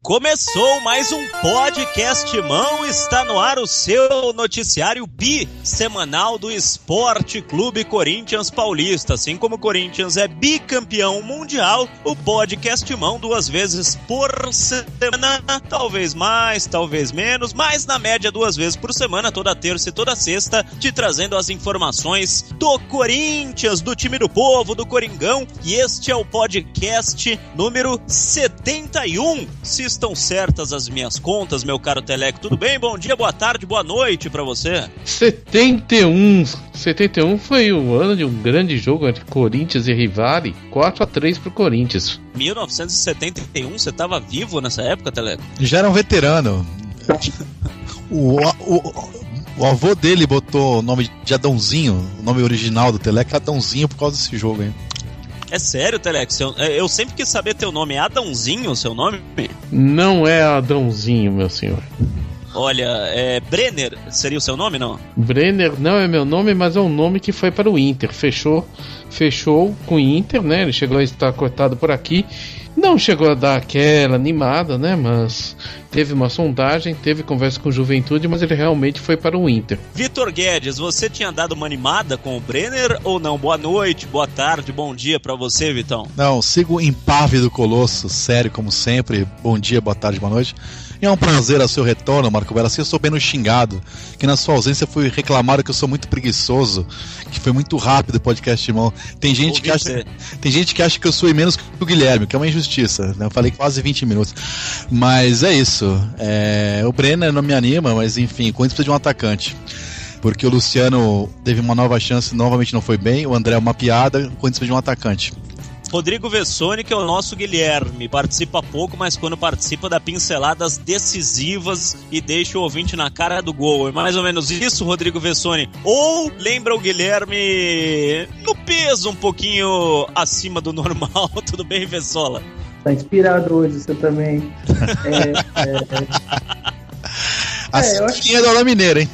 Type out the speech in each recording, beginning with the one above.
Começou mais um podcast Mão, está no ar o seu noticiário bi-semanal do Esporte Clube Corinthians Paulista. Assim como o Corinthians é bicampeão mundial, o podcast Mão 2 vezes por semana, talvez mais, talvez menos, mas na média 2 vezes por semana, toda terça e toda sexta, te trazendo as informações do Corinthians, do time do povo, do Coringão, e este é o podcast número 71. Se estão certas as minhas contas, meu caro Teleco, tudo bem? Bom dia, boa tarde, boa noite pra você. 71 foi o ano de um grande jogo entre Corinthians e Rivale, 4-3 pro Corinthians. 1971, você tava vivo nessa época, Teleco? Já era um veterano. O avô dele botou o nome de Adãozinho, o nome original do Teleco é Adãozinho por causa desse jogo, hein? É sério, Telex? Eu sempre quis saber teu nome. É Adãozinho o seu nome? Não é Adãozinho, meu senhor. Olha, Brenner seria o seu nome, não? Brenner não é meu nome, mas é um nome que foi para o Inter. Fechou com o Inter, né? Ele chegou a estar cortado por aqui. Não chegou a dar aquela animada, né? Mas teve uma sondagem, teve conversa com Juventude, mas ele realmente foi para o Inter. Vitor Guedes, você tinha dado uma animada com o Brenner ou não? Boa noite, boa tarde, bom dia pra você, Vitão. Não, sigo impávido Colosso, sério como sempre. Bom dia, boa tarde, boa noite. E é um prazer ao seu retorno, Marco Bela. Assim eu sou bem no xingado, que na sua ausência fui reclamado que eu sou muito preguiçoso, que foi muito rápido o podcast, irmão. Tem gente que acha que eu sou menos que o Guilherme, que é uma injustiça, né? Eu falei quase 20 minutos. Mas é isso. O Brenner não me anima, mas enfim, o Corinthians precisa de um atacante. Porque o Luciano teve uma nova chance, novamente não foi bem. O André é uma piada, o Corinthians precisa de um atacante. Rodrigo Vessoni, que é o nosso Guilherme, participa pouco, mas quando participa dá pinceladas decisivas e deixa o ouvinte na cara do gol. É mais ou menos isso, Rodrigo Vessoni. Ou lembra o Guilherme no peso um pouquinho acima do normal. Tudo bem, Vessola? Tá inspirado hoje, você também. A ciquinha do Alain Mineiro, hein?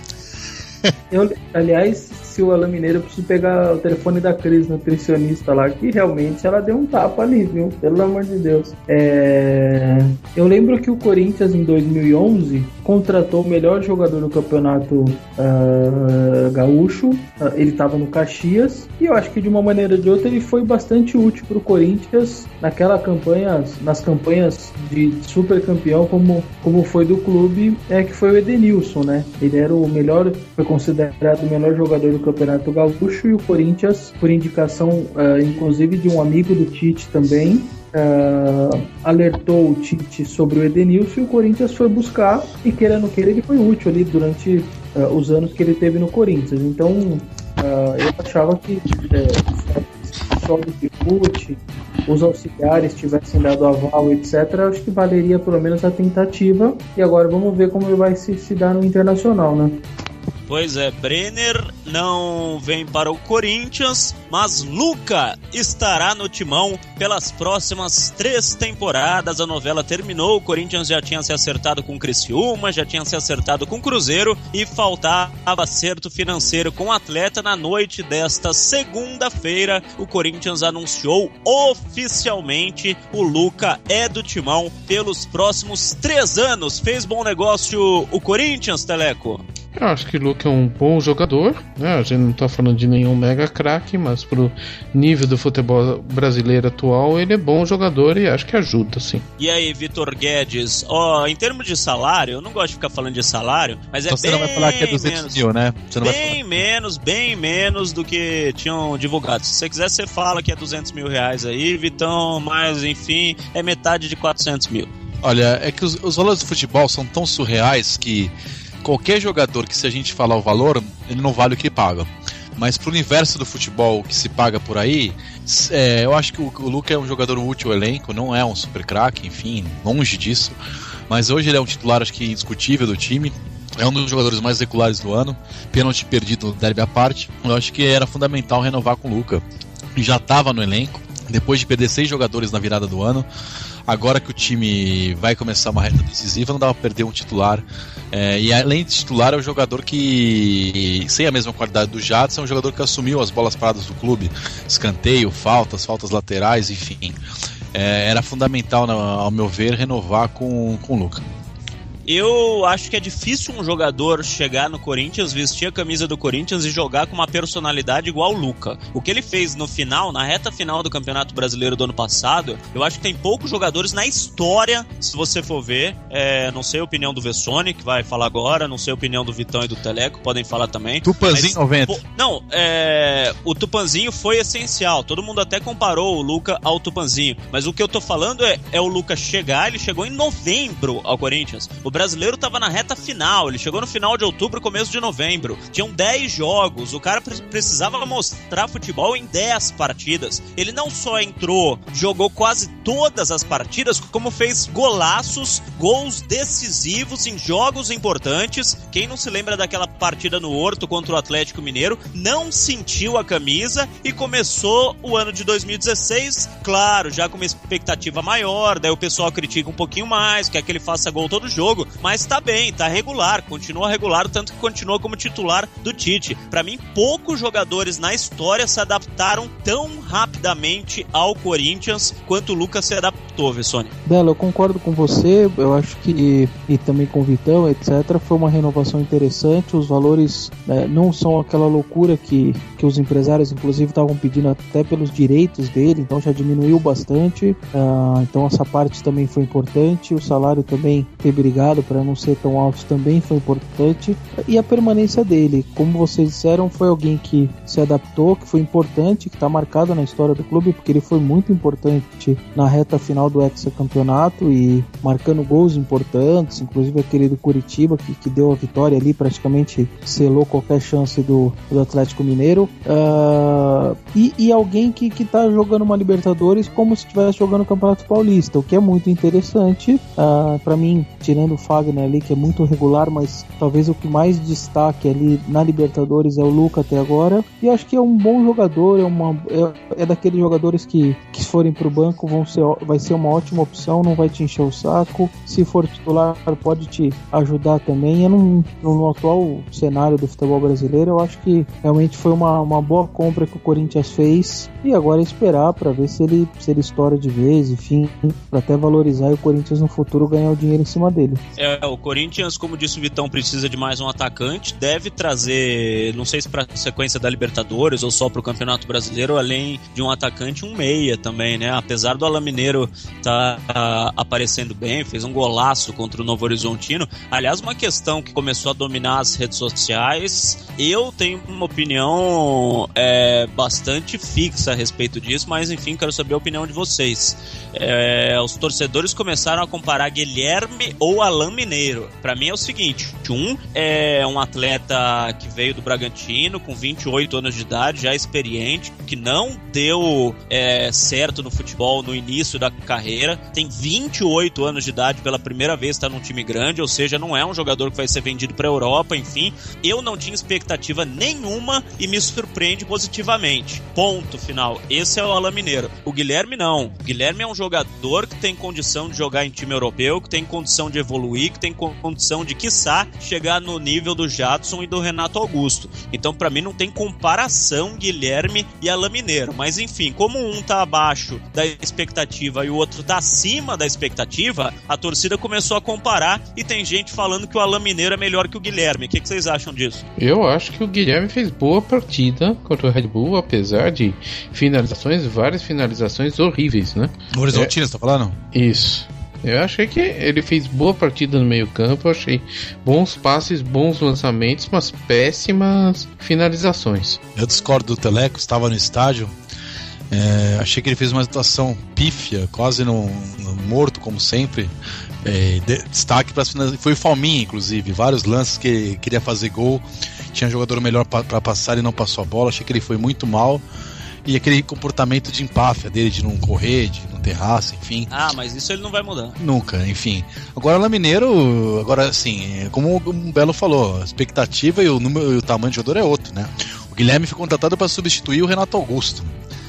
Aliás, se o Alain Mineiro, eu preciso pegar o telefone da Cris, nutricionista lá, que realmente ela deu um tapa ali, viu? Pelo amor de Deus. Eu lembro que o Corinthians, em 2011, contratou o melhor jogador do campeonato gaúcho. Ele estava no Caxias, e eu acho que de uma maneira ou de outra ele foi bastante útil para o Corinthians nas campanhas de super campeão, como foi do clube, que foi o Edenilson, né? Ele era foi considerado o melhor jogador do Campeonato Gaúcho, e o Corinthians, por indicação inclusive de um amigo do Tite também, alertou o Tite sobre o Edenilson, e o Corinthians foi buscar, e querendo ele foi útil ali durante os anos que ele teve no Corinthians. Então eu achava que só do Kikuchi, os auxiliares tivessem dado aval, etc., acho que valeria pelo menos a tentativa, e agora vamos ver como ele vai se dar no Internacional, né? Pois é, Brenner não vem para o Corinthians, mas Luca estará no timão pelas próximas 3 temporadas. A novela terminou, o Corinthians já tinha se acertado com o Criciúma, já tinha se acertado com o Cruzeiro, e faltava acerto financeiro com o atleta. Na noite desta segunda-feira, o Corinthians anunciou oficialmente: o Luca é do timão pelos próximos 3 anos. Fez bom negócio o Corinthians, Teleco? Eu acho que o Luca é um bom jogador, né? A gente não tá falando de nenhum mega craque, mas pro nível do futebol brasileiro atual, ele é bom jogador e acho que ajuda, sim. E aí, Vitor Guedes, em termos de salário, eu não gosto de ficar falando de salário, mas então você não vai falar que é 200 mil, né? Bem menos do que tinham divulgado. Se você quiser, você fala que é 200 mil reais aí, Vitão, mas enfim, é metade de 400 mil. Olha, é que os valores do futebol são tão surreais que qualquer jogador que, se a gente falar o valor, ele não vale o que paga. Mas pro universo do futebol que se paga por aí, eu acho que o Luca é um jogador útil ao elenco, não é um super craque, enfim, longe disso. Mas hoje ele é um titular, acho que indiscutível do time. É um dos jogadores mais regulares do ano. Pênalti perdido no derby à parte. Eu acho que era fundamental renovar com o Luca. Já estava no elenco, depois de perder 6 jogadores na virada do ano. Agora que o time vai começar uma reta decisiva, não dá pra perder um titular. E além de titular, é um jogador que, sem a mesma qualidade do Jadson, é um jogador que assumiu as bolas paradas do clube. Escanteio, faltas laterais, enfim. era fundamental, ao meu ver, renovar com o Luka. Eu acho que é difícil um jogador chegar no Corinthians, vestir a camisa do Corinthians e jogar com uma personalidade igual o Luka. O que ele fez no final, na reta final do Campeonato Brasileiro do ano passado, eu acho que tem poucos jogadores na história, se você for ver. Não sei a opinião do Vessone, que vai falar agora, não sei a opinião do Vitão e do Teleco, podem falar também. Tupanzinho 90. Não, o Tupanzinho foi essencial. Todo mundo até comparou o Luka ao Tupanzinho. Mas o que eu tô falando é o Luka chegar, ele chegou em novembro ao Corinthians. O brasileiro estava na reta final, ele chegou no final de outubro, começo de novembro. Tinham 10 jogos, o cara precisava mostrar futebol em 10 partidas. Ele não só entrou, jogou quase todas as partidas, como fez gols decisivos em jogos importantes. Quem não se lembra daquela partida no Horto contra o Atlético Mineiro, não sentiu a camisa e começou o ano de 2016, claro, já com uma expectativa maior, daí o pessoal critica um pouquinho mais, quer que ele faça gol todo jogo, mas tá bem, tá regular, continua regular, tanto que continua como titular do Tite. Pra mim, poucos jogadores na história se adaptaram tão rapidamente ao Corinthians quanto o Lucas se adaptou, Vessone. Bela, eu concordo com você, eu acho que, e também com o Vitão, etc., foi uma renovação interessante, os valores não são aquela loucura que os empresários, inclusive, estavam pedindo até pelos direitos dele, então já diminuiu bastante, então essa parte também foi importante, o salário também ter brigado para não ser tão alto também foi importante, e a permanência dele, como vocês disseram, foi alguém que se adaptou, que foi importante, que está marcado na história do clube, porque ele foi muito importante na reta final do hexacampeonato e marcando gols importantes, inclusive aquele do Curitiba que deu a vitória ali, praticamente selou qualquer chance do Atlético Mineiro, e alguém que está jogando uma Libertadores como se estivesse jogando o Campeonato Paulista, o que é muito interessante. Para mim, tirando o Fagner ali, que é muito regular, mas talvez o que mais destaque ali na Libertadores é o Luka até agora, e acho que é um bom jogador, é daqueles jogadores que forem pro banco vai ser uma ótima opção, não vai te encher o saco, se for titular pode te ajudar também. No atual cenário do futebol brasileiro, eu acho que realmente foi uma boa compra que o Corinthians fez, e agora é esperar para ver se ele estoura de vez, enfim, para até valorizar e o Corinthians no futuro ganhar o dinheiro em cima dele. O Corinthians, como disse o Vitão, precisa de mais um atacante, deve trazer, não sei se para sequência da Libertadores ou só para o Campeonato Brasileiro, além de um atacante, um meia também, né? Apesar do Alain Mineiro tá aparecendo bem, fez um golaço contra o Novo Horizontino. Aliás, uma questão que começou a dominar as redes sociais, eu tenho uma opinião bastante fixa a respeito disso, mas enfim, quero saber a opinião de vocês. Os torcedores começaram a comparar Guilherme ou Alain Mineiro. Pra mim é o seguinte, um é um atleta que veio do Bragantino com 28 anos de idade, já experiente, que não deu certo no futebol no início da carreira, tem 28 anos de idade, pela primeira vez está num time grande, ou seja, não é um jogador que vai ser vendido pra Europa, enfim, eu não tinha expectativa nenhuma e me surpreende positivamente. Ponto final. Esse é o Alain Mineiro. O Guilherme não. O Guilherme é um jogador que tem condição de jogar em time europeu, que tem condição de evoluir, que tem condição de, quiçá, chegar no nível do Jadson e do Renato Augusto. Então, pra mim, não tem comparação Guilherme e Alain Mineiro. Mas, enfim, como um tá abaixo da expectativa e o outro tá acima da expectativa, a torcida começou a comparar e tem gente falando que o Alain Mineiro é melhor que o Guilherme. O que vocês acham disso? Eu acho que o Guilherme fez boa partida contra o Red Bull, apesar de várias finalizações horríveis, né? No Horizontino, você tá falando? Isso. Eu achei que ele fez boa partida no meio campo, eu achei bons passes, bons lançamentos, mas péssimas finalizações. Eu discordo do Teleco, estava no estádio, achei que ele fez uma atuação pífia, quase no morto, como sempre. Destaque para as finalizações, foi o Falminha, inclusive, vários lances que queria fazer gol, tinha jogador melhor para passar e não passou a bola, achei que ele foi muito mal. E aquele comportamento de empáfia dele, de não correr, de não ter raça, enfim. Mas isso ele não vai mudar. Nunca, enfim. Agora o Alain Mineiro, assim, como o Belo falou, a expectativa e o número e o tamanho do jogador é outro, né? O Guilherme foi contratado para substituir o Renato Augusto.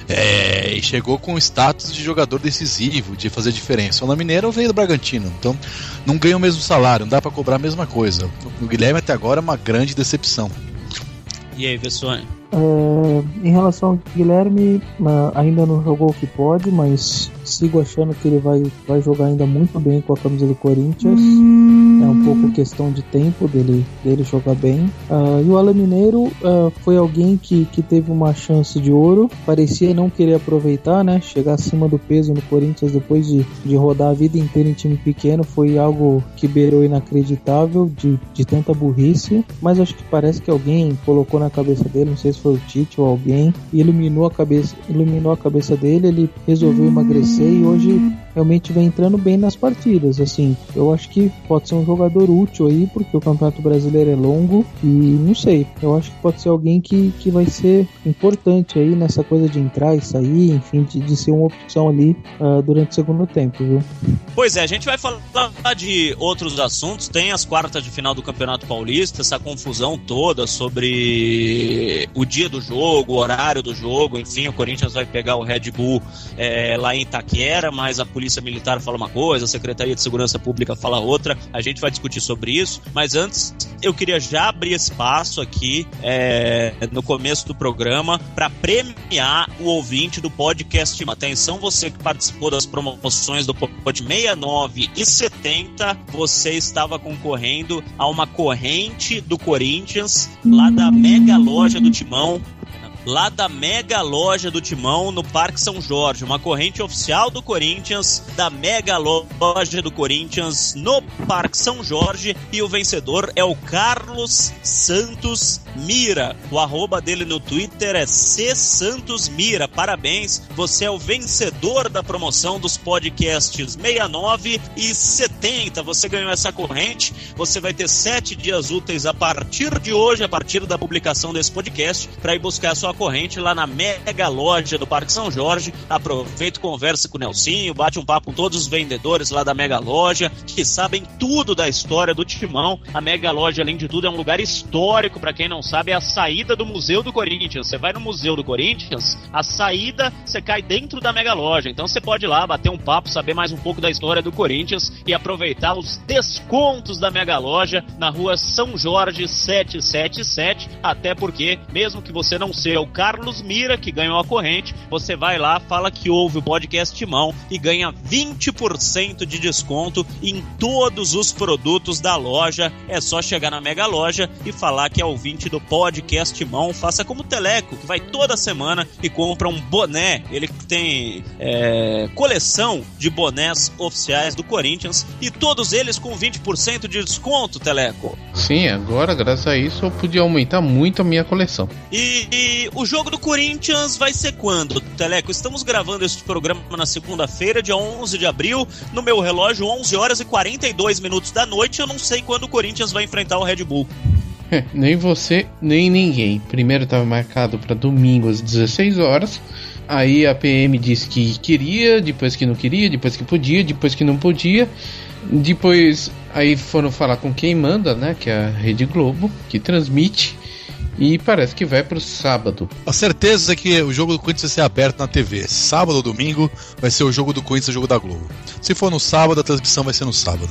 E chegou com o status de jogador decisivo, de fazer diferença. O Alain Mineiro veio do Bragantino, então não ganha o mesmo salário, não dá para cobrar a mesma coisa. O Guilherme até agora é uma grande decepção. E aí, Vessone? Em relação ao Guilherme, ainda não jogou o que pode, mas sigo achando que ele vai jogar ainda muito bem com a camisa do Corinthians. É um pouco questão de tempo dele jogar bem. E o Alan Mineiro foi alguém que teve uma chance de ouro, parecia não querer aproveitar, né? Chegar acima do peso no Corinthians depois de rodar a vida inteira em time pequeno foi algo que beirou inacreditável de tanta burrice, mas acho que parece que alguém colocou na cabeça dele, não sei se foi o Tite ou alguém, e iluminou a cabeça dele, ele resolveu emagrecer e hoje realmente vem entrando bem nas partidas. Assim, eu acho que pode ser um jogador útil aí, porque o Campeonato Brasileiro é longo e não sei, eu acho que pode ser alguém que vai ser importante aí nessa coisa de entrar e sair, enfim, de ser uma opção ali durante o segundo tempo, viu? Pois é, a gente vai falar de outros assuntos, tem as quartas de final do Campeonato Paulista, essa confusão toda sobre o dia do jogo, o horário do jogo, enfim, o Corinthians vai pegar o Red Bull lá em Itaquera, mas a Polícia Militar fala uma coisa, a Secretaria de Segurança Pública fala outra, a gente vai discutir sobre isso, mas antes eu queria já abrir espaço aqui no começo do programa para premiar o ouvinte do podcast. Atenção, você que participou das promoções do podcast 69 e 70, você estava concorrendo a uma corrente do Corinthians lá da Mega Loja do Timão. Lá da Mega Loja do Timão, no Parque São Jorge, uma corrente oficial do Corinthians, da Mega Loja do Corinthians no Parque São Jorge, e o vencedor é o Carlos Santos Mira. O arroba dele no Twitter é csantosmira. Parabéns, você é o vencedor da promoção dos podcasts 69 e 70. Você ganhou essa corrente, você vai ter 7 dias úteis a partir de hoje, a partir da publicação desse podcast, para ir buscar a sua corrente lá na Mega Loja do Parque São Jorge. Aproveita, conversa com o Nelsinho, bate um papo com todos os vendedores lá da Mega Loja, que sabem tudo da história do Timão. A Mega Loja, além de tudo, é um lugar histórico, para quem não sabe, é a saída do Museu do Corinthians. Você vai no Museu do Corinthians, a saída, você cai dentro da Mega Loja, então você pode ir lá, bater um papo, saber mais um pouco da história do Corinthians e aproveitar os descontos da Mega Loja na rua São Jorge 777, até porque, mesmo que você não seja o Carlos Mira, que ganhou a corrente, você vai lá, fala que ouve o podcast Timão e ganha 20% de desconto em todos os produtos da loja. É só chegar na Mega Loja e falar que é ouvinte do podcast Timão. Faça como o Teleco, que vai toda semana e compra um boné. Ele tem coleção de bonés oficiais do Corinthians e todos eles com 20% de desconto, Teleco. Sim, agora, graças a isso, eu podia aumentar muito a minha coleção. E o jogo do Corinthians vai ser quando, Teleco? Estamos gravando este programa na segunda-feira, dia 11 de abril. No meu relógio, 11 horas e 42 minutos da noite. Eu não sei quando o Corinthians vai enfrentar o Red Bull. Nem você, nem ninguém. Primeiro estava marcado para domingo às 16 horas. Aí a PM disse que queria, depois que não queria, depois que podia, depois que não podia. Depois aí foram falar com quem manda, né? Que é a Rede Globo, que transmite. E parece que vai pro sábado. A certeza é que o jogo do Corinthians vai ser aberto na TV. Sábado ou domingo vai ser o jogo do Corinthians e o jogo da Globo. Se for no sábado, a transmissão vai ser no sábado.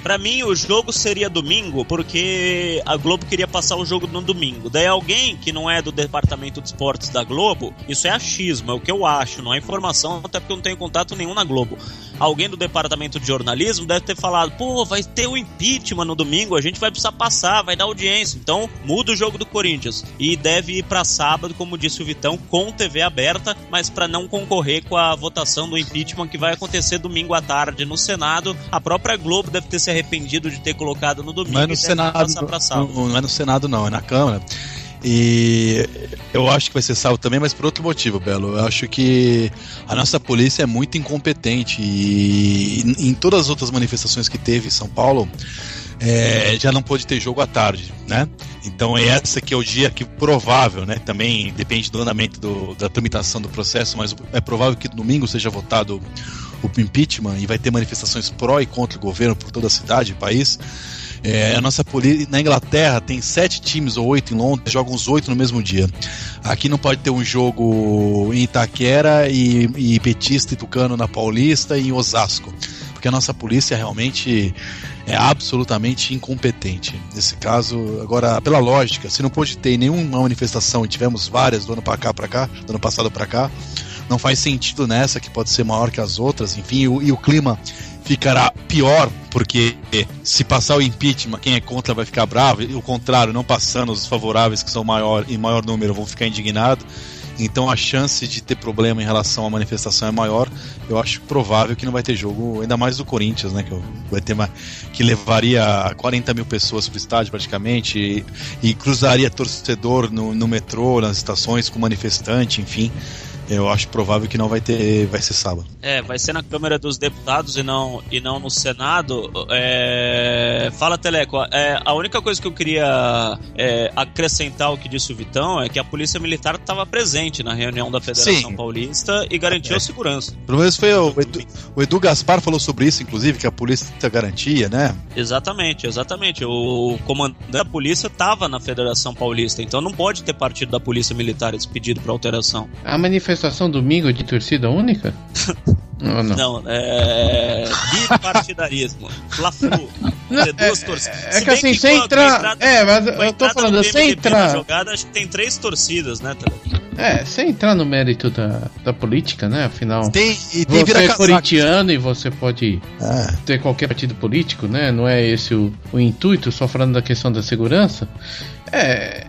Pra mim, o jogo seria domingo, porque a Globo queria passar o jogo no domingo. Daí alguém que não é do departamento de esportes da Globo, isso é achismo, é o que eu acho, não é informação, até porque eu não tenho contato nenhum na Globo. Alguém do departamento de jornalismo deve ter falado, pô, vai ter o impeachment no domingo, a gente vai precisar passar, vai dar audiência, então muda o jogo do Corinthians. E deve ir pra sábado, como disse o Vitão, com TV aberta, mas pra não concorrer com a votação do impeachment que vai acontecer domingo à tarde no Senado. A própria Globo deve ter se arrependido de ter colocado no domingo. Não é no Senado, passar pra sábado. Não é no Senado não, é na Câmara. E eu acho que vai ser sábado também, mas por outro motivo, Belo. Eu acho que a nossa polícia é muito incompetente e em todas as outras manifestações que teve em São Paulo, já não pôde ter jogo à tarde, né? Então esse aqui é o dia que provável, né? Também depende do andamento da tramitação do processo, mas é provável que domingo seja votado o impeachment e vai ter manifestações pró e contra o governo por toda a cidade e país. A nossa polícia na Inglaterra tem 7 times ou 8 em Londres, jogam os 8 no mesmo dia. Aqui não pode ter um jogo em Itaquera e Petista e Tucano na Paulista e em Osasco. porque a nossa polícia realmente é absolutamente incompetente nesse caso. Agora, pela lógica, se não pôde ter nenhuma manifestação e tivemos várias do ano passado para cá, não faz sentido nessa, que pode ser maior que as outras, enfim, e o clima ficará pior, porque se passar o impeachment, quem é contra vai ficar bravo, e o contrário, não passando, os favoráveis, que são em maior número, vão ficar indignados. Então a chance de ter problema em relação à manifestação é maior. Eu acho provável que não vai ter jogo, ainda mais do Corinthians, né, que levaria 40 mil pessoas para o estádio praticamente, e cruzaria torcedor no metrô, nas estações com manifestante, enfim. Eu acho provável que não vai ser sábado. Vai ser na Câmara dos Deputados e não no Senado. Fala, Teleco. A única coisa que eu queria acrescentar ao que disse o Vitão é que a Polícia Militar estava presente na reunião da Federação Paulista e garantiu a segurança. Pelo menos foi o Edu Gaspar falou sobre isso, inclusive, que a polícia garantia, né? Exatamente. O comandante da polícia estava na Federação Paulista, então não pode ter partido da Polícia Militar esse pedido para alteração. A manifestação domingo de torcida única? Não, bipartidarismo. Fla-Flu. Duas torcidas. É que assim, sem entrar. Mas eu tô falando, sem entrar. Jogada, acho que tem 3 torcidas, né, sem entrar no mérito da política, né? Afinal, você vira é corintiano e você pode ter qualquer partido político, né? Não é esse o intuito, só falando da questão da segurança.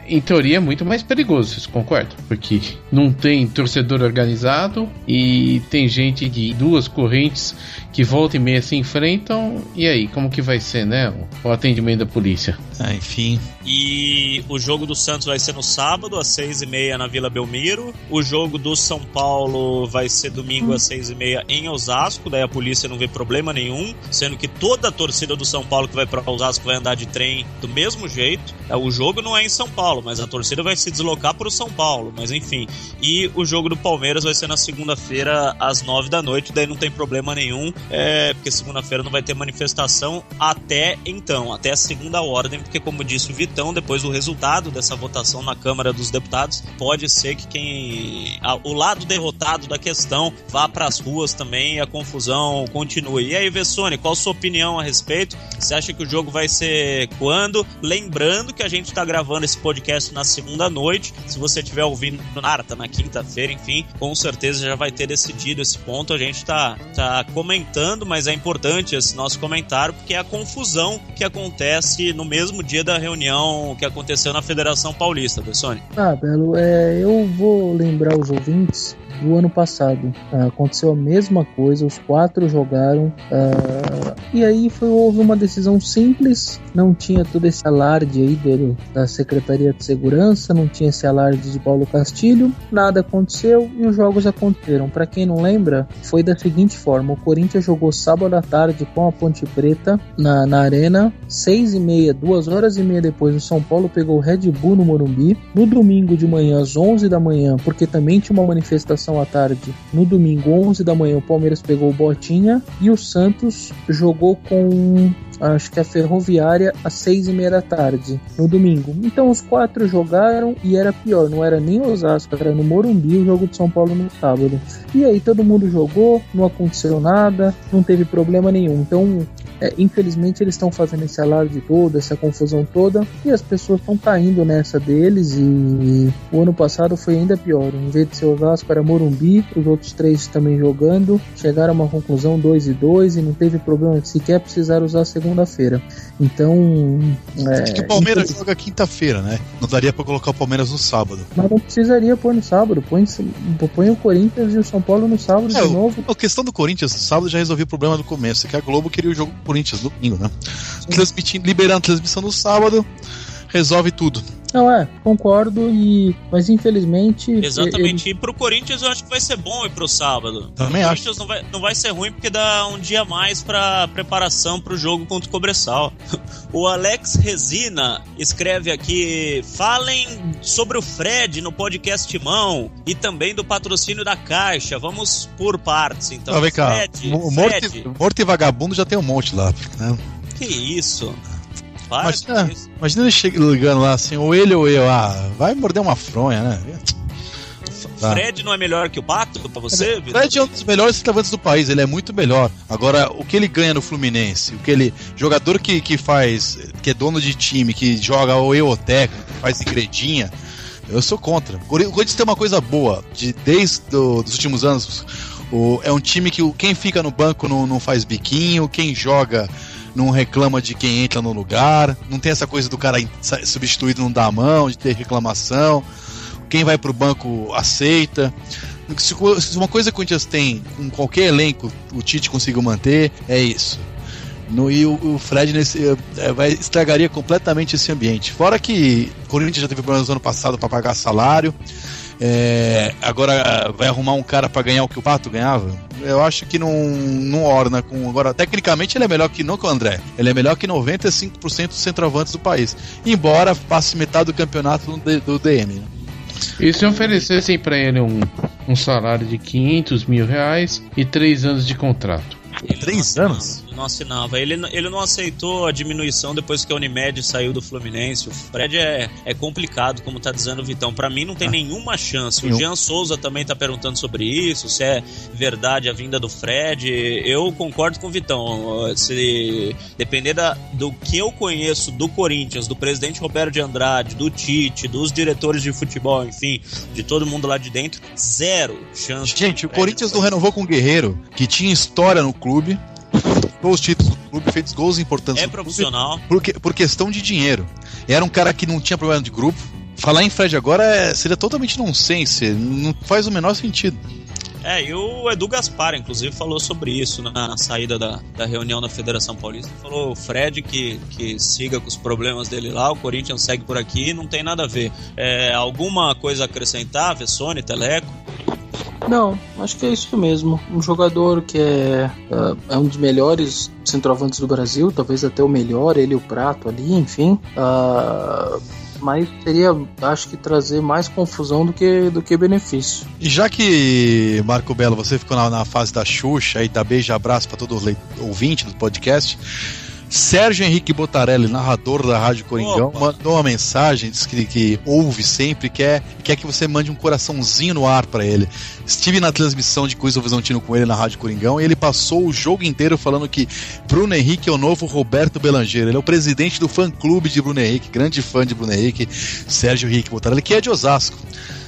Em teoria é muito mais perigoso, vocês concordam? Porque não tem torcedor organizado e tem gente de duas correntes que volta e meia se enfrentam. E aí, como que vai ser, né? O atendimento da polícia? Enfim. E o jogo do Santos vai ser no sábado, às 6h30 na Vila Belmiro. O jogo do São Paulo vai ser domingo às 6h30 em Osasco. Daí a polícia não vê problema nenhum, sendo que toda a torcida do São Paulo que vai para Osasco vai andar de trem do mesmo jeito. O jogo não é em São Paulo, mas a torcida vai se deslocar para o São Paulo, mas enfim. E o jogo do Palmeiras vai ser na segunda-feira às 9 da noite, daí não tem problema nenhum, porque segunda-feira não vai ter manifestação até a segunda ordem, porque como disse o Vitão, depois do resultado dessa votação na Câmara dos Deputados, pode ser que o lado derrotado da questão vá para as ruas também e a confusão continue. E aí, Vessone, qual a sua opinião a respeito? Você acha que o jogo vai ser quando? Lembrando que a gente está gravando esse podcast na segunda noite. Se você estiver ouvindo na quinta-feira, enfim, com certeza já vai ter decidido esse ponto. A gente está comentando, mas é importante esse nosso comentário, porque é a confusão que acontece no mesmo dia da reunião que aconteceu na Federação Paulista, Bessone. Belo, eu vou lembrar os ouvintes do ano passado. Aconteceu a mesma coisa, os 4 jogaram, e aí houve uma decisão simples, não tinha todo esse alarde aí da Secretaria de Segurança, não tinha esse alarde de Paulo Castilho, nada aconteceu e os jogos aconteceram. Para quem não lembra, foi da seguinte forma: o Corinthians jogou sábado à tarde com a Ponte Preta na Arena, 6h30, 2h30 depois o São Paulo pegou o Red Bull no Morumbi. No domingo de manhã, às 11 da manhã, porque também tinha uma manifestação à tarde, no domingo, 11 da manhã, o Palmeiras pegou o Botinha e o Santos jogou com, acho que a Ferroviária, às 6h30 da tarde, no domingo. Então os 4 jogaram e era pior, não era nem Osasco, era no Morumbi o jogo de São Paulo no sábado. E aí todo mundo jogou, não aconteceu nada, não teve problema nenhum. Então, infelizmente eles estão fazendo esse alarde todo, essa confusão toda, e as pessoas estão caindo nessa deles, e o ano passado foi ainda pior. Em vez de ser Osasco, era Morumbi, os outros 3 também jogando, chegaram a uma conclusão 2-2 e não teve problema, sequer precisar usar segunda-feira. Então, que o Palmeiras joga quinta-feira, né? Não daria pra colocar o Palmeiras no sábado. Mas não precisaria pôr no sábado, põe o Corinthians e o São Paulo no sábado de novo. A questão do Corinthians no sábado já resolveu o problema do começo, que a Globo queria o jogo Corinthians no domingo, né? Liberando a transmissão no sábado, resolve tudo. Não, concordo, mas infelizmente... Exatamente, e pro Corinthians eu acho que vai ser bom ir pro sábado. Também acho. O Corinthians não vai ser ruim porque dá um dia a mais pra preparação pro jogo contra o Cobressal. O Alex Resina escreve aqui: falem sobre o Fred no podcast Timão e também do patrocínio da Caixa. Vamos por partes, então. Vem cá, morto e vagabundo já tem um monte lá, né? Que isso? Imagina ele ligando lá assim, ou ele ou eu, vai morder uma fronha, né? Fred não é melhor que o Pato pra você, Vitor? O Fred é um dos melhores centroavantes do país, ele é muito melhor. Agora, o que ele ganha no Fluminense, jogador que é dono de time, que joga ou eu ou técnico, faz igredinha, eu sou contra. O Corinthians tem uma coisa boa, desde os últimos anos, é um time que quem fica no banco não faz biquinho, quem joga não reclama de quem entra no lugar, não tem essa coisa do cara substituído não dar a mão, de ter reclamação, quem vai pro banco aceita. Se uma coisa que o Corinthians tem com qualquer elenco, o Tite conseguiu manter, é isso. E o Fred estragaria completamente esse ambiente. Fora que o Corinthians já teve problemas no ano passado para pagar salário, agora vai arrumar um cara para ganhar o que o Pato ganhava. Eu acho que não orna com. Agora, tecnicamente, ele é melhor que o André. Ele é melhor que 95% dos centroavantes do país. Embora passe metade do campeonato do DM. Né? E se oferecessem para ele um salário de R$500 mil e 3 anos de contrato? 3 anos? Não assinava. Ele não aceitou a diminuição depois que a Unimed saiu do Fluminense. O Fred é complicado, como tá dizendo o Vitão. Pra mim não tem nenhuma chance. O Jean Souza também tá perguntando sobre isso, se é verdade a vinda do Fred. Eu concordo com o Vitão. Se depender do que eu conheço do Corinthians, do presidente Roberto de Andrade, do Tite, dos diretores de futebol, enfim, de todo mundo lá de dentro, 0 chance. Gente, o Corinthians não renovou com o Guerreiro, que tinha história no clube, os títulos do clube, fez gols importantes. É profissional. Por questão de dinheiro. Era um cara que não tinha problema de grupo. Falar em Fred agora seria totalmente nonsense. Não faz o menor sentido. E o Edu Gaspar, inclusive, falou sobre isso na saída da reunião da Federação Paulista. Falou o Fred que siga com os problemas dele lá, o Corinthians segue por aqui, não tem nada a ver. Alguma coisa a acrescentar, Vessone, Teleco? Não, acho que é isso mesmo. Um jogador que é um dos melhores centroavantes do Brasil, talvez até o melhor, ele e o Prato ali, enfim. Mas seria, acho que, trazer mais confusão do que benefício. E já que, Marco Belo, você ficou na fase da Xuxa e dá beijo e abraço para todo ouvinte do podcast, Sérgio Henrique Botarelli, narrador da Rádio Coringão, mandou uma mensagem, disse que ouve sempre, quer que você mande um coraçãozinho no ar pra ele. Estive na transmissão de Quiz Horizontino com ele na Rádio Coringão e ele passou o jogo inteiro falando que Bruno Henrique é o novo Roberto Belangeiro. Ele é o presidente do fã-clube de Bruno Henrique, grande fã de Bruno Henrique, Sérgio Henrique Botarelli, que é de Osasco.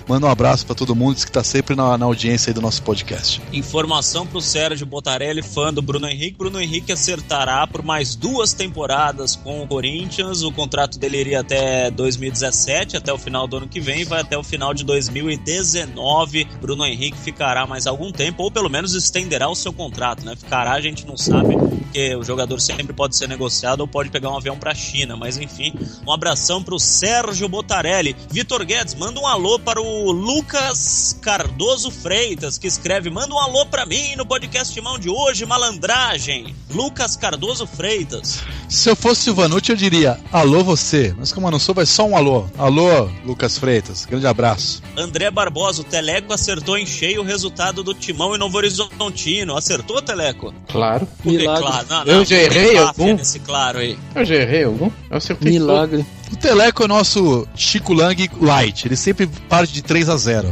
Manda um abraço pra todo mundo, diz que tá sempre na audiência aí do nosso podcast. Informação pro Sérgio Botarelli, fã do Bruno Henrique. Bruno Henrique acertará por mais 2 temporadas com o Corinthians. O contrato dele iria até 2017, até o final do ano que vem, vai até o final de 2019. Bruno Henrique ficará mais algum tempo, ou pelo menos estenderá o seu contrato, né? Ficará, a gente não sabe, porque o jogador sempre pode ser negociado ou pode pegar um avião pra China, mas enfim, um abração pro Sérgio Botarelli. Vitor Guedes, manda um alô para o Lucas Cardoso Freitas, que escreve: manda um alô pra mim no podcast Mão de hoje, malandragem. Lucas Cardoso Freitas. Se eu fosse o Vanucci, eu diria alô você, mas como eu não sou, vai só um alô. Alô, Lucas Freitas, grande abraço. André Barbosa, o Teleco acertou em cheio o resultado do Timão e Novo Horizontino. Acertou, Teleco? Claro. Milagre. Claro. Eu já errei algum? Nesse claro aí. Eu já errei algum? Eu acertei Milagre. O Teleco é o nosso Chico Lang light, ele sempre parte de 3-0.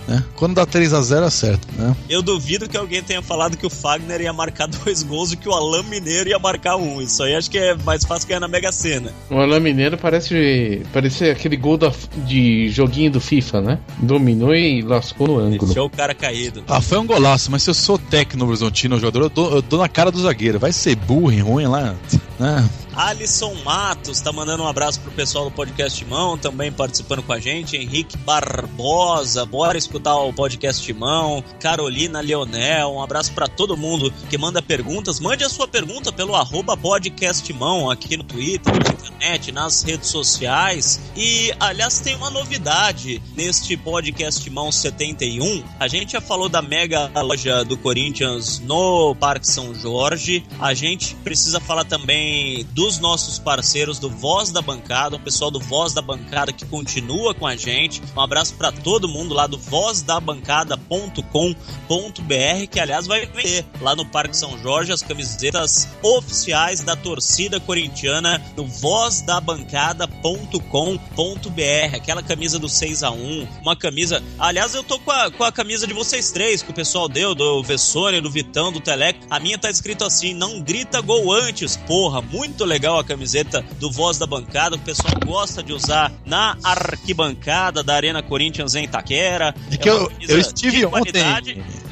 Né? Quando dá 3-0 acerta, né? Eu duvido que alguém tenha falado que o Fagner ia marcar 2 gols e que o Alain Mineiro ia marcar 1. Isso aí acho que é mais fácil ganhar na Mega Sena. O Alain Mineiro parece aquele gol de joguinho do FIFA, né? Dominou e lascou no ângulo. Deixou o cara caído. Foi um golaço, mas se eu sou técnico horizontino, jogador, eu dou na cara do zagueiro. Vai ser burro e ruim lá, né? Alisson Matos tá mandando um abraço pro pessoal do podcast Timão, também participando com a gente. Henrique Barbosa, bora escutar o podcast Timão. Carolina Leonel, um abraço pra todo mundo que manda perguntas. Mande a sua pergunta pelo @podcasttimão aqui no Twitter, na internet, nas redes sociais. E, aliás, tem uma novidade neste podcast Timão 71. A gente já falou da mega loja do Corinthians no Parque São Jorge. A gente precisa falar também também dos nossos parceiros do Voz da Bancada, o pessoal do Voz da Bancada que continua com a gente. Um abraço para todo mundo lá do vozdabancada.com.br, que aliás vai ver lá no Parque São Jorge as camisetas oficiais da torcida corintiana no vozdabancada.com.br, aquela camisa do 6-1, uma camisa, aliás eu tô com a camisa de vocês três que o pessoal deu, do Vessone, do Vitão, do Teleco. A minha tá escrito assim: não grita gol antes. Porra, muito legal a camiseta do Voz da Bancada, o pessoal gosta de usar na arquibancada da Arena Corinthians em Itaquera. Eu estive ontem.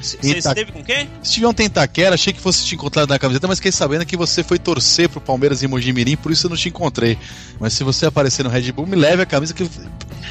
Você esteve com quem? Estive ontem em Itaquera, achei que fosse te encontrar na camiseta, mas fiquei sabendo que você foi torcer pro Palmeiras em Mojimirim, por isso eu não te encontrei. Mas se você aparecer no Red Bull, me leve a camisa que eu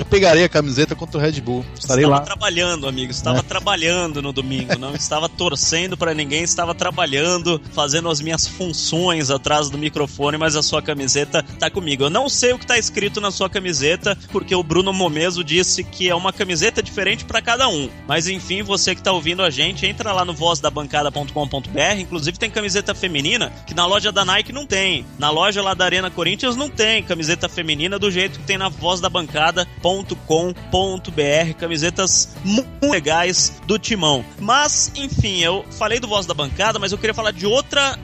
pegarei a camiseta contra o Red Bull. Estarei lá. Estava trabalhando, amigo. Estava trabalhando no domingo. Não estava torcendo pra ninguém, estava trabalhando, fazendo as minhas funções atrás do microfone, mas a sua camiseta tá comigo. Eu não sei o que tá escrito na sua camiseta, porque o Bruno Momeso disse que é uma camiseta diferente pra cada um. Mas enfim, você que tá ouvindo a gente, entra lá no vozdabancada.com.br. Inclusive tem camiseta feminina que na loja da Nike não tem. Na loja lá da Arena Corinthians não tem camiseta feminina do jeito que tem na vozdabancada.com.br. Camisetas muito legais do Timão. Mas, enfim, eu falei do Voz da Bancada, mas eu queria falar de outra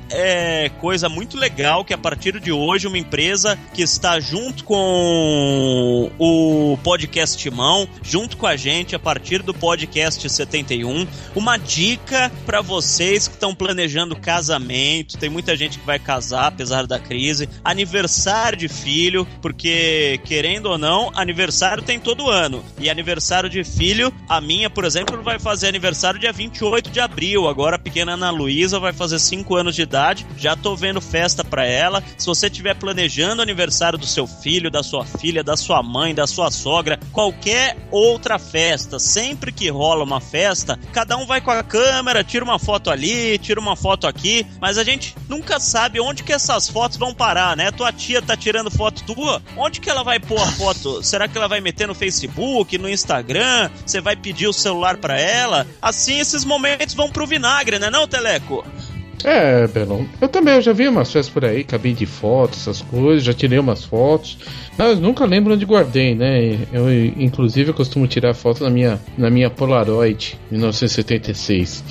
coisa muito legal, que a partir de hoje uma empresa que está junto com o podcast Timão, junto com a gente a partir do podcast 71, uma dica para vocês que estão planejando casamento. Tem muita gente que vai casar apesar da crise, aniversário de filho, porque querendo ou não, aniversário tem todo ano, e aniversário de filho, a minha, por exemplo, vai fazer aniversário dia 28 de abril, agora a pequena Ana Luísa vai fazer 5 anos de idade, já tô vendo festa pra ela. Se você estiver planejando o aniversário do seu filho, da sua filha, da sua mãe, da sua sogra, qualquer outra festa, sempre que rola uma festa, cada um vai com a câmera, tira uma foto ali, tira uma foto aqui, mas a gente nunca sabe onde que essas fotos vão parar, né? Tua tia tá tirando foto tua, onde que ela vai pôr a foto? Será que ela vai meter no Facebook, no Instagram? Você vai pedir o celular pra ela? Assim esses momentos vão pro vinagre, né não, Teleco? Belão. Eu já vi umas festas por aí, cabine de fotos, essas coisas, já tirei umas fotos, mas nunca lembro onde guardei, né? Inclusive, eu costumo tirar foto na minha Polaroid, 1976.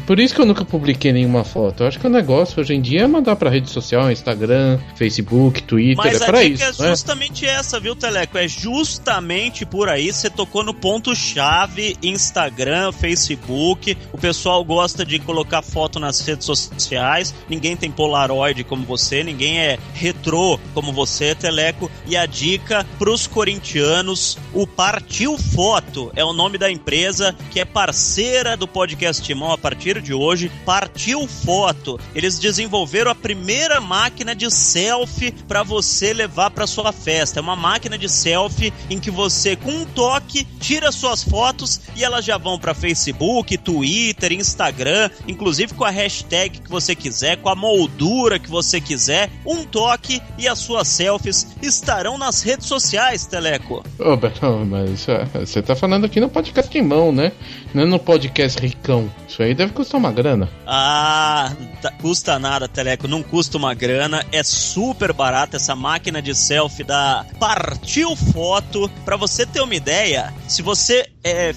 Por isso que eu nunca publiquei nenhuma foto. Eu acho que o negócio hoje em dia é mandar pra rede social, Instagram, Facebook, Twitter, mas é pra isso. Mas a dica é justamente essa, viu, Teleco? É justamente por aí, você tocou no ponto-chave: Instagram, Facebook. O pessoal gosta de colocar foto nas redes sociais, ninguém tem Polaroid como você, ninguém é retrô como você, Teleco. E a dica pros corintianos: o Partiu Foto é o nome da empresa que é parceira do podcast Timão a partir de hoje. Partiu Foto, eles desenvolveram a primeira máquina de selfie para você levar para sua festa. É uma máquina de selfie em que você, com um toque, tira suas fotos e elas já vão para Facebook, Twitter, Instagram, inclusive com a hashtag que você quiser, com a moldura que você quiser. Um toque e as suas selfies estarão nas redes sociais, Teleco. Bertão, mas você tá falando aqui no podcast Timão, né? Não é no podcast Ricão. Isso aí deve custar uma grana. Custa nada, Teleco, não custa uma grana, é super barato essa máquina de selfie da Partiu Foto. Pra você ter uma ideia, se você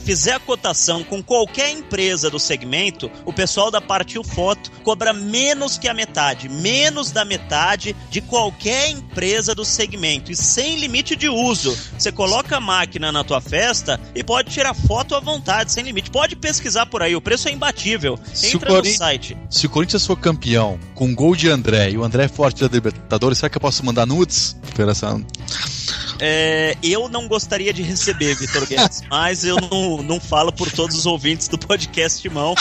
fizer a cotação com qualquer empresa do segmento, o pessoal da Partiu Foto cobra menos que a metade, menos da metade de qualquer empresa do segmento, e sem limite de uso. Você coloca a máquina na tua festa e pode tirar foto à vontade, sem limite. Pode pesquisar por aí, o preço é imbatível. Entra no site. Se o Corinthians for campeão com gol de André, e o André é forte da Libertadores, será que eu posso mandar nudes? Eu não gostaria de receber, Vitor Guedes, mas eu não falo por todos os ouvintes do podcast Timão.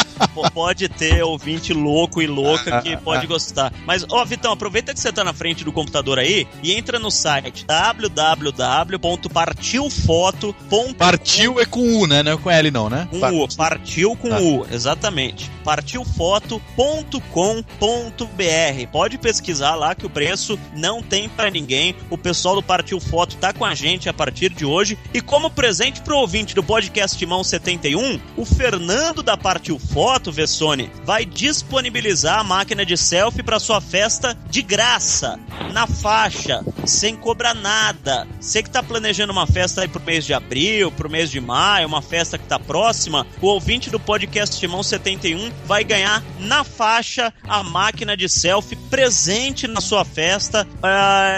Pode ter ouvinte louco e louca que pode gostar. Mas, Vitão, aproveita que você tá na frente do computador aí e entra no site www.partilfoto.com. Partiu é com U, né? Não é com L não, né? U, partiu com U, exatamente. Partilfoto.com.br. Pode pesquisar lá que o preço não tem pra ninguém. O pessoal do Partiu Foto tá está com a gente a partir de hoje. E como presente pro ouvinte do podcast Timão 71, o Fernando da Partiu Foto, Vessone, vai disponibilizar a máquina de selfie para sua festa de graça, na faixa, sem cobrar nada. Você que tá planejando uma festa aí pro mês de abril, pro mês de maio, uma festa que tá próxima, o ouvinte do podcast Timão 71 vai ganhar na faixa a máquina de selfie presente na sua festa,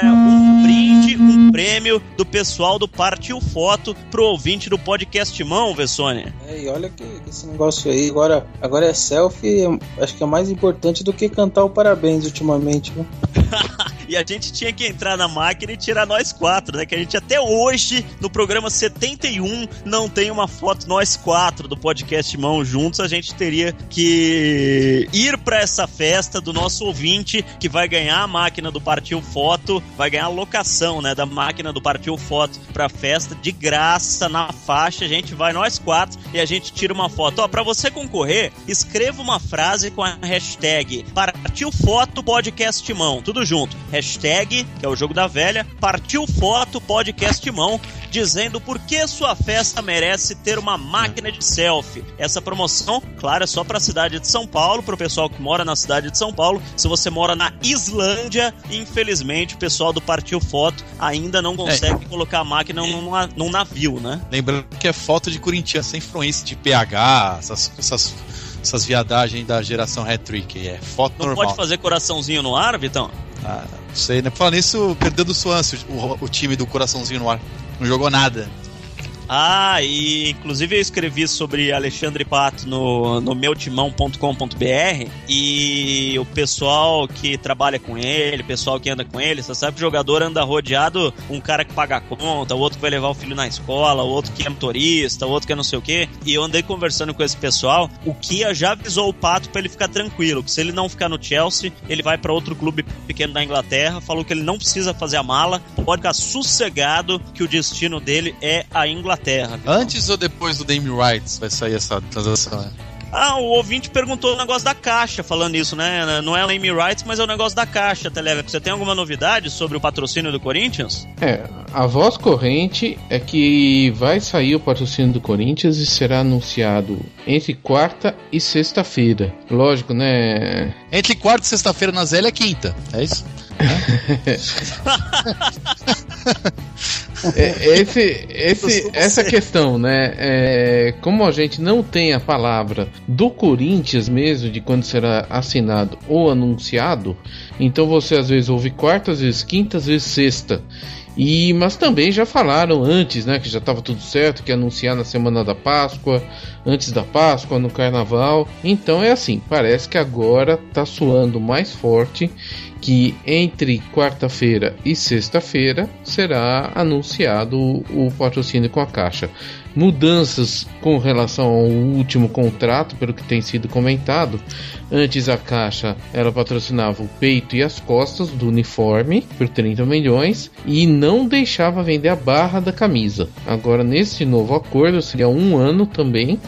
um brinde, um prêmio do pessoal do Partiu Foto pro ouvinte do podcast Timão, Vessone. E olha que esse negócio aí, agora é selfie, acho que é mais importante do que cantar o parabéns ultimamente, né? E a gente tinha que entrar na máquina e tirar nós 4, né? Que a gente até hoje, no programa 71, não tem uma foto nós 4 do podcast Mão juntos. A gente teria que ir pra essa festa do nosso ouvinte, que vai ganhar a máquina do Partiu Foto, vai ganhar a locação, né, da máquina do Partiu Foto pra festa, de graça, na faixa. A gente vai nós 4 e a gente tira uma foto. Ó, pra você concorrer, escreva uma frase com a hashtag Partiu Foto Podcast Mão, tudo junto. Hashtag, que é o jogo da velha, Partiu Foto Podcast Mão, dizendo por que sua festa merece ter uma máquina de selfie. Essa promoção, claro, é só para a cidade de São Paulo, para o pessoal que mora na cidade de São Paulo. Se você mora na Islândia, infelizmente o pessoal do Partiu Foto ainda não consegue colocar a máquina num navio, né? Lembrando que é foto de corintiano, sem influência de PH, essas viadagens da geração hat-trick. É foto não normal. Pode fazer coraçãozinho no ar, Vitão? Ah, não sei, né? Falando nisso, perdeu do Swansea o time do coraçãozinho no ar. Não jogou nada. Ah, e inclusive eu escrevi sobre Alexandre Pato no meutimão.com.br, e o pessoal que trabalha com ele, o pessoal que anda com ele, você sabe que o jogador anda rodeado um cara que paga a conta, o outro que vai levar o filho na escola, o outro que é motorista, o outro que é não sei o quê. E eu andei conversando com esse pessoal, o Kia já avisou o Pato pra ele ficar tranquilo, que se ele não ficar no Chelsea, ele vai pra outro clube pequeno da Inglaterra. Falou que ele não precisa fazer a mala, pode ficar sossegado que o destino dele é a Inglaterra. Antes ou depois do Damien Wright vai sair essa transação, né? Ah, o ouvinte perguntou o negócio da Caixa, falando isso, né? Não é o Name Rights, mas é o negócio da Caixa, Teleco. Você tem alguma novidade sobre o patrocínio do Corinthians? A voz corrente é que vai sair o patrocínio do Corinthians e será anunciado entre quarta e sexta-feira. Lógico, né? Entre quarta e sexta-feira na Zélia é quinta, é isso? Essa questão, né? Como a gente não tem a palavra do Corinthians mesmo, de quando será assinado ou anunciado, então você às vezes ouve quarta, às vezes quinta, às vezes sexta. Mas também já falaram antes, né, que já estava tudo certo, que ia anunciar na semana da Páscoa, antes da Páscoa, no Carnaval. Então é assim, parece que agora tá soando mais forte que entre quarta-feira e sexta-feira será anunciado o patrocínio com a Caixa. Mudanças com relação ao último contrato, pelo que tem sido comentado. Antes a Caixa, ela patrocinava o peito e as costas do uniforme por 30 milhões e não deixava vender a barra da camisa. Agora nesse novo acordo seria 1 ano também,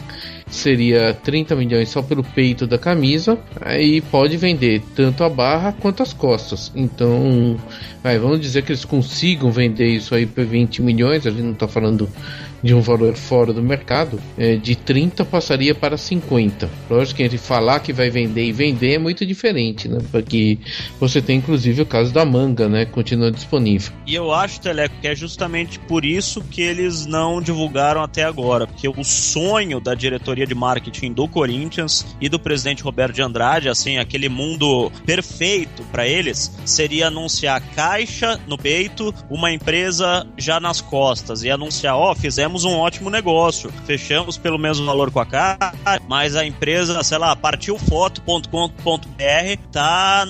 seria 30 milhões só pelo peito da camisa, aí pode vender tanto a barra quanto as costas. Então vamos dizer que eles consigam vender isso aí por 20 milhões, a gente não está falando de um valor fora do mercado, de 30 passaria para 50. Lógico que entre falar que vai vender e vender é muito diferente, né? Porque você tem inclusive o caso da manga, né? Continua disponível. E eu acho, Teleco, que é justamente por isso que eles não divulgaram até agora, porque o sonho da diretoria de marketing do Corinthians e do presidente Roberto de Andrade, assim, aquele mundo perfeito para eles, seria anunciar Caixa no peito, uma empresa já nas costas, e anunciar, fizemos um ótimo negócio, fechamos pelo mesmo valor com a Caixa, mas a empresa, sei lá, partiufoto.com.br tá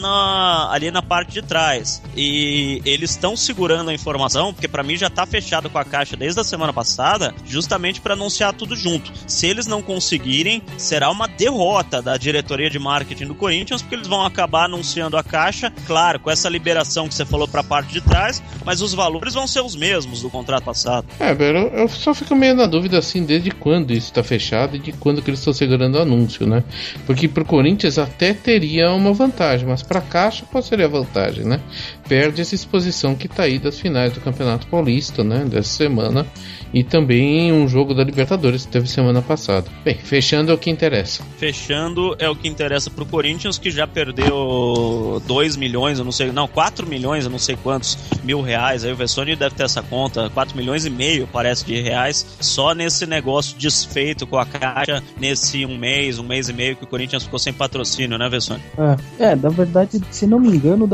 ali na parte de trás, e eles estão segurando a informação, porque para mim já tá fechado com a Caixa desde a semana passada, justamente para anunciar tudo junto. Se eles não conseguirem, será uma derrota da diretoria de marketing do Corinthians, porque eles vão acabar anunciando a Caixa, claro, com essa liberação que você falou pra parte de trás, mas os valores vão ser os mesmos do contrato passado. Eu só fico meio na dúvida assim, desde quando isso tá fechado e de quando que eles estão segurando o anúncio, né? Porque pro Corinthians até teria uma vantagem, mas pra Caixa qual seria a vantagem, né? perde essa exposição que tá aí das finais do Campeonato Paulista, né, dessa semana, e também um jogo da Libertadores que teve semana passada. Bem, fechando é o que interessa. Fechando é o que interessa pro Corinthians, que já perdeu 2 milhões, eu não sei, não, 4 milhões, eu não sei quantos mil reais, aí o Vessone deve ter essa conta, 4 milhões e meio, parece, de reais, só nesse negócio desfeito com a Caixa, nesse um mês e meio que o Corinthians ficou sem patrocínio, né, Vessone? Na verdade, se não me engano,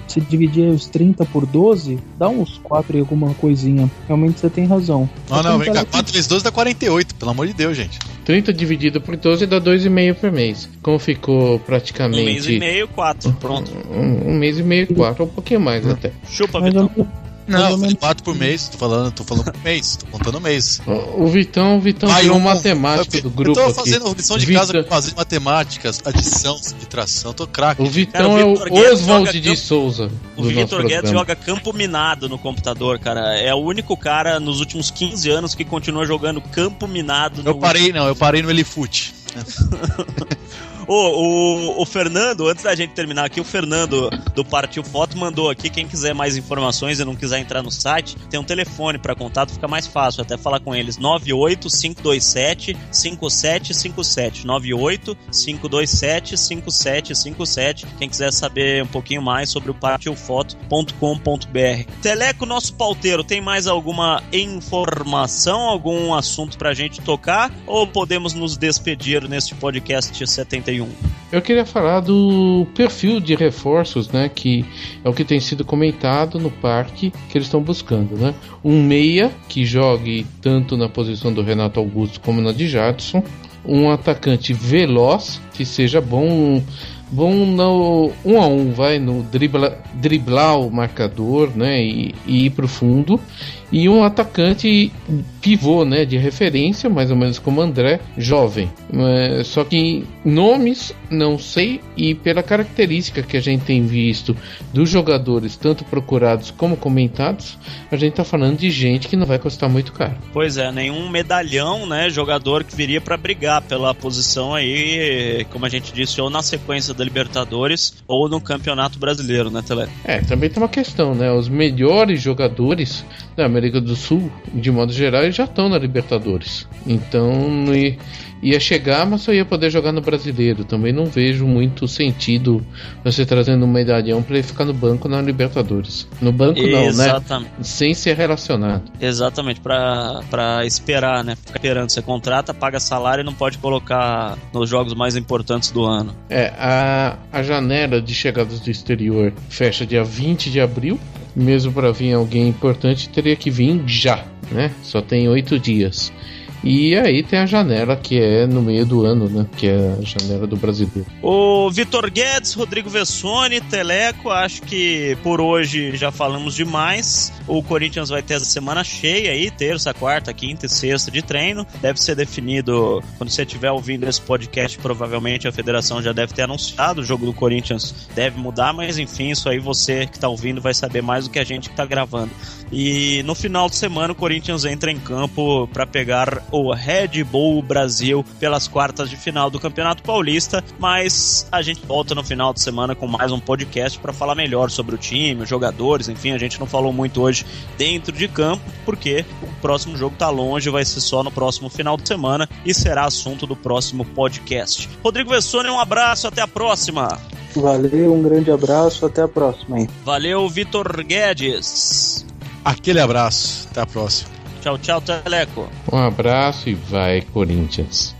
se dividir os 30 por 12, dá uns 4 e alguma coisinha. Realmente você tem razão. Não, vem cá, 4 vezes 12 dá 48, pelo amor de Deus, gente. 30 dividido por 12 dá 2,5 por mês. Como ficou praticamente... 1 mês e meio, 4, pronto. 1 mês e meio, 4, um pouquinho mais até. Chupa, Vitão. Não, eu falei 4 por mês, tô falando por mês, tô contando mês. O Vitão virou matemático do grupo. Eu tô fazendo lição de casa, fazendo matemáticas, adição, subtração, tô craque. O Vitão é o Oswald de Souza. O Vitor Guedes joga campo minado no computador, cara. É o único cara nos últimos 15 anos que continua jogando campo minado. Eu parei no Elifute. O Fernando, antes da gente terminar aqui, o Fernando do Partiu Foto mandou aqui, quem quiser mais informações e não quiser entrar no site, tem um telefone para contato, fica mais fácil até falar com eles, 98-527-5757, 98-527-5757, quem quiser saber um pouquinho mais sobre o partilfoto.com.br. Teleco, nosso pauteiro, tem mais alguma informação, algum assunto pra gente tocar, ou podemos nos despedir neste podcast 71? Eu queria falar do perfil de reforços, né, que é o que tem sido comentado no parque, que eles estão buscando, né? Um meia que jogue tanto na posição do Renato Augusto como na de Jadson, um atacante veloz, que seja bom no 1 a 1, vai no driblar o marcador, né, e ir pro fundo, e um atacante pivô, né, de referência, mais ou menos como André, jovem. Só que nomes não sei, e pela característica que a gente tem visto dos jogadores, tanto procurados como comentados, a gente tá falando de gente que não vai custar muito caro. Pois é, nenhum medalhão, né, jogador que viria para brigar pela posição aí, como a gente disse, ou na sequência da Libertadores ou no Campeonato Brasileiro, né, Tele? Também tem uma questão, né, os melhores jogadores da América do Sul, de modo geral, já estão na Libertadores, então ia chegar, mas só ia poder jogar no Brasileiro. Também não vejo muito sentido você trazendo um medalhão para ele ficar no banco na Libertadores. No banco exatamente. Não, né? Sem ser relacionado. Exatamente, para esperar, né? Ficar esperando. Você contrata, paga salário e não pode colocar nos jogos mais importantes do ano. A janela de chegadas do exterior fecha dia 20 de abril. Mesmo para vir alguém importante, teria que vir já, né? Só tem 8 dias. E aí tem a janela que é no meio do ano, né? Que é a janela do brasileiro. O Vitor Guedes, Rodrigo Vessone, Teleco, acho que por hoje já falamos demais. O Corinthians vai ter essa semana cheia aí, terça, quarta, quinta e sexta de treino. Deve ser definido, quando você estiver ouvindo esse podcast, provavelmente a federação já deve ter anunciado. O jogo do Corinthians deve mudar, mas enfim, isso aí você que está ouvindo vai saber mais do que a gente que está gravando. E no final de semana o Corinthians entra em campo para pegar o Red Bull Brasil pelas quartas de final do Campeonato Paulista, mas a gente volta no final de semana com mais um podcast para falar melhor sobre o time, os jogadores, enfim, a gente não falou muito hoje dentro de campo, porque o próximo jogo tá longe, vai ser só no próximo final de semana e será assunto do próximo podcast. Rodrigo Vessone, um abraço, até a próxima! Valeu, um grande abraço, até a próxima aí. Valeu, Vitor Guedes! Aquele abraço, até a próxima. Tchau, tchau, Teleco. Um abraço e vai, Corinthians.